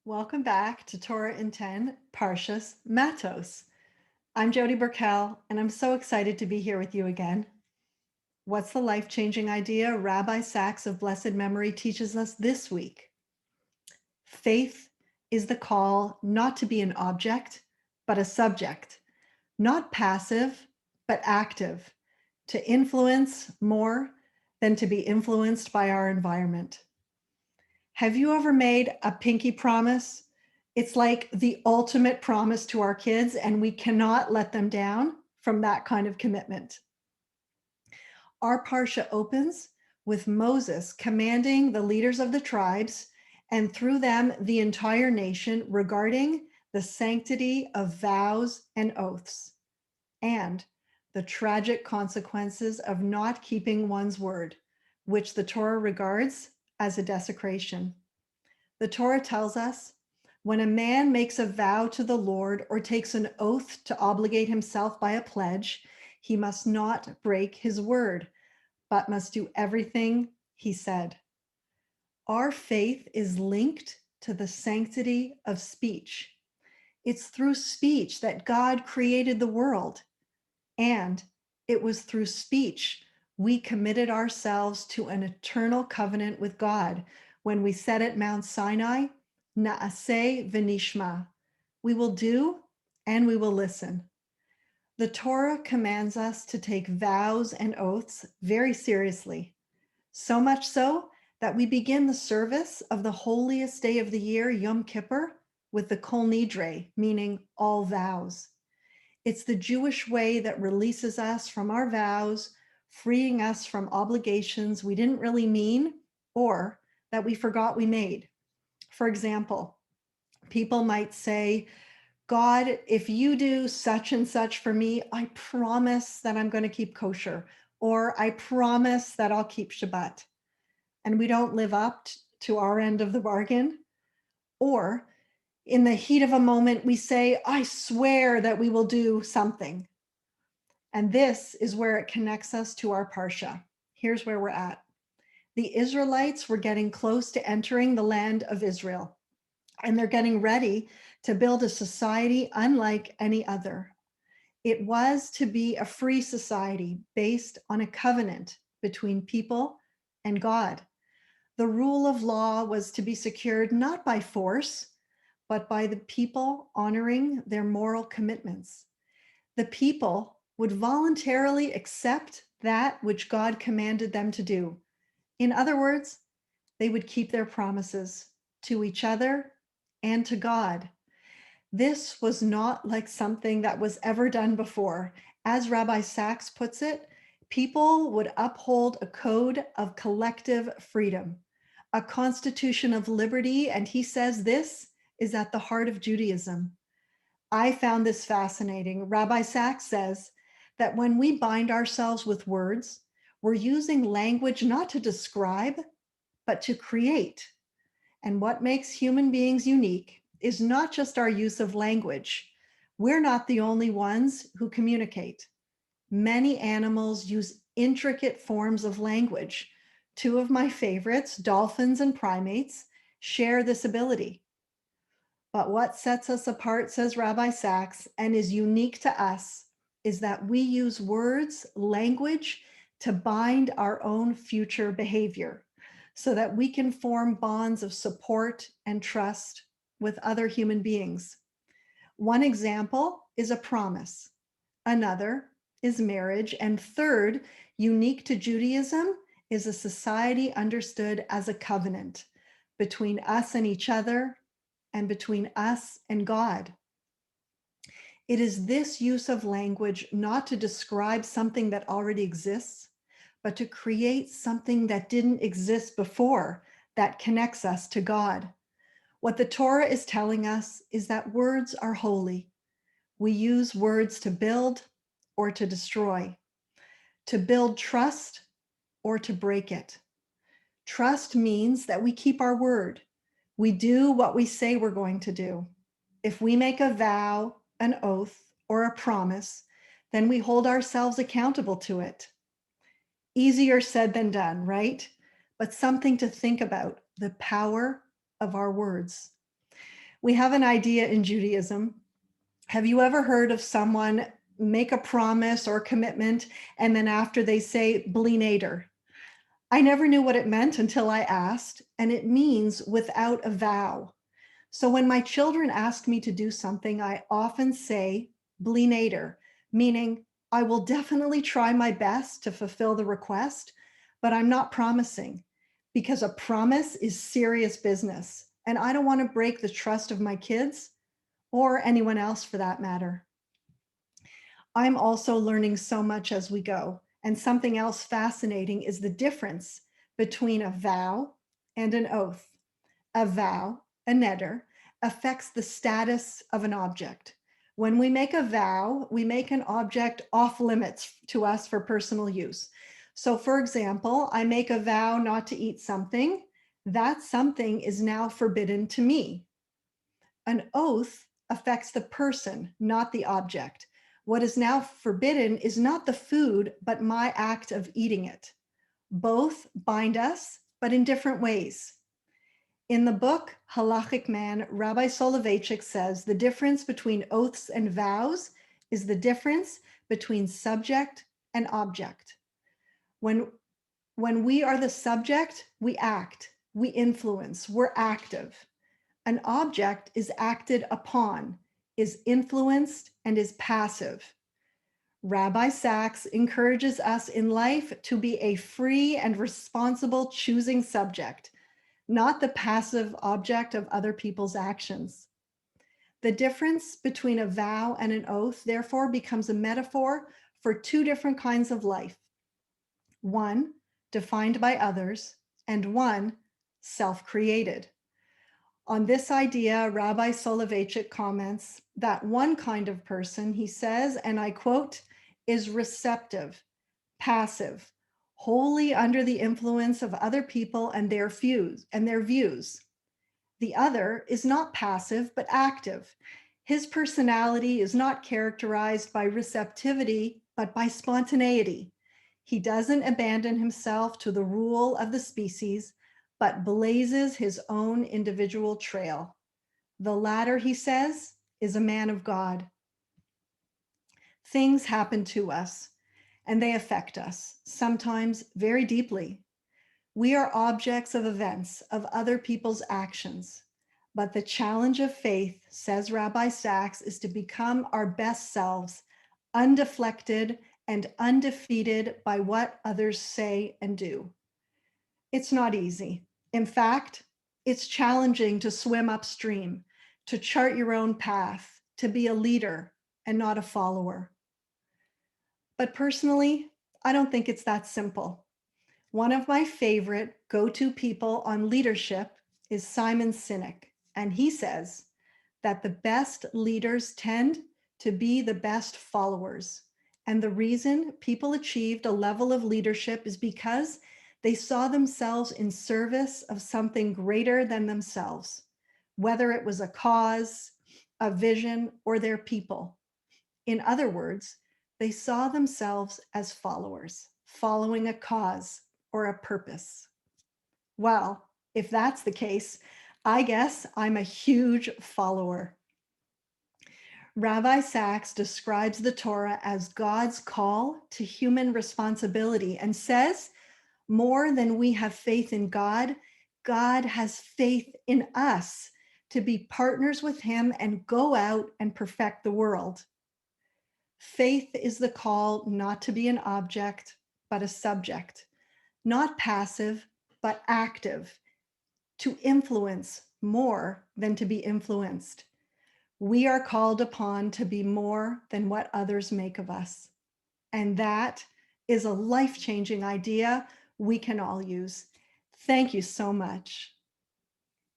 Welcome back to Torah in 10, Parshas Matos. I'm Jody Burkell, and I'm so excited to be here with you again. What's the life-changing idea Rabbi Sacks of blessed memory teaches us this week? Faith is the call not to be an object, but a subject, not passive, but active, to influence more than to be influenced by our environment. Have you ever made a pinky promise? It's like the ultimate promise to our kids, and we cannot let them down from that kind of commitment. Our Parsha opens with Moses commanding the leaders of the tribes and through them the entire nation regarding the sanctity of vows and oaths and the tragic consequences of not keeping one's word, which the Torah regards as a desecration. The Torah tells us when a man makes a vow to the Lord or takes an oath to obligate himself by a pledge, he must not break his word, but must do everything he said. Our faith is linked to the sanctity of speech. It's through speech that God created the world, and it was through speech we committed ourselves to an eternal covenant with God when we said at Mount Sinai, Na'aseh v'nishma, we will do and we will listen. The Torah commands us to take vows and oaths very seriously, so much so that we begin the service of the holiest day of the year, Yom Kippur, with the Kol Nidre, meaning all vows. It's the Jewish way that releases us from our vows, freeing us from obligations we didn't really mean or that we forgot we made. For example, people might say, God, if you do such and such for me, I promise that I'm going to keep kosher, or I promise that I'll keep Shabbat. And we don't live up to our end of the bargain. Or in the heat of a moment, we say, I swear that we will do something. And this is where it connects us to our Parsha. Here's where we're at. The Israelites were getting close to entering the land of Israel, and they're getting ready to build a society unlike any other. It was to be a free society based on a covenant between people and God. The rule of law was to be secured not by force, but by the people honoring their moral commitments. The people would voluntarily accept that which God commanded them to do. In other words, they would keep their promises to each other and to God. This was not like something that was ever done before. As Rabbi Sacks puts it, people would uphold a code of collective freedom, a constitution of liberty, and he says this is at the heart of Judaism. I found this fascinating. Rabbi Sacks says that when we bind ourselves with words, we're using language not to describe, but to create. And what makes human beings unique is not just our use of language. We're not the only ones who communicate. Many animals use intricate forms of language. Two of my favorites, dolphins and primates, share this ability. But what sets us apart, says Rabbi Sacks, and is unique to us, is that we use words, language, to bind our own future behavior so that we can form bonds of support and trust with other human beings. One example is a promise. Another is marriage. And third, unique to Judaism, is a society understood as a covenant between us and each other and between us and God. It is this use of language not to describe something that already exists, but to create something that didn't exist before that connects us to God. What the Torah is telling us is that words are holy. We use words to build or to destroy, to build trust or to break it. Trust means that we keep our word. We do what we say we're going to do. If we make a vow, an oath, or a promise, then we hold ourselves accountable to it. Easier said than done, right? But something to think about, the power of our words. We have an idea in Judaism. Have you ever heard of someone make a promise or commitment and then after they say bli neder? I never knew what it meant until I asked, and it means without a vow. So when my children ask me to do something, I often say bli neder, meaning I will definitely try my best to fulfill the request, but I'm not promising because a promise is serious business. And I don't want to break the trust of my kids or anyone else for that matter. I'm also learning so much as we go. And something else fascinating is the difference between a vow and an oath. A vow, a neder, affects the status of an object. When we make a vow, we make an object off limits to us for personal use. So for example, I make a vow not to eat something. That something is now forbidden to me. An oath affects the person, not the object. What is now forbidden is not the food, but my act of eating it. Both bind us, but in different ways. In the book Halachic Man, Rabbi Soloveitchik says the difference between oaths and vows is the difference between subject and object. When we are the subject, we act, we influence, we're active. An object is acted upon, is influenced, and is passive. Rabbi Sacks encourages us in life to be a free and responsible choosing subject, not the passive object of other people's actions. The difference between a vow and an oath, therefore, becomes a metaphor for two different kinds of life. One, defined by others, and one, self-created. On this idea, Rabbi Soloveitchik comments that one kind of person, he says, and I quote, is receptive, passive, wholly under the influence of other people and their views. The other is not passive, but active. His personality is not characterized by receptivity, but by spontaneity. He doesn't abandon himself to the rule of the species, but blazes his own individual trail. The latter, he says, is a man of God. Things happen to us, and they affect us, sometimes very deeply. We are objects of events, of other people's actions. But the challenge of faith, says Rabbi Sacks, is to become our best selves, undeflected and undefeated by what others say and do. It's not easy. In fact, it's challenging to swim upstream, to chart your own path, to be a leader and not a follower. But personally, I don't think it's that simple. One of my favorite go-to people on leadership is Simon Sinek, and he says that the best leaders tend to be the best followers. And the reason people achieved a level of leadership is because they saw themselves in service of something greater than themselves, whether it was a cause, a vision, or their people. In other words, they saw themselves as followers, following a cause or a purpose. Well, if that's the case, I guess I'm a huge follower. Rabbi Sacks describes the Torah as God's call to human responsibility and says, more than we have faith in God, God has faith in us to be partners with him and go out and perfect the world. Faith is the call not to be an object, but a subject, not passive, but active, to influence more than to be influenced. We are called upon to be more than what others make of us. And that is a life-changing idea we can all use. Thank you so much.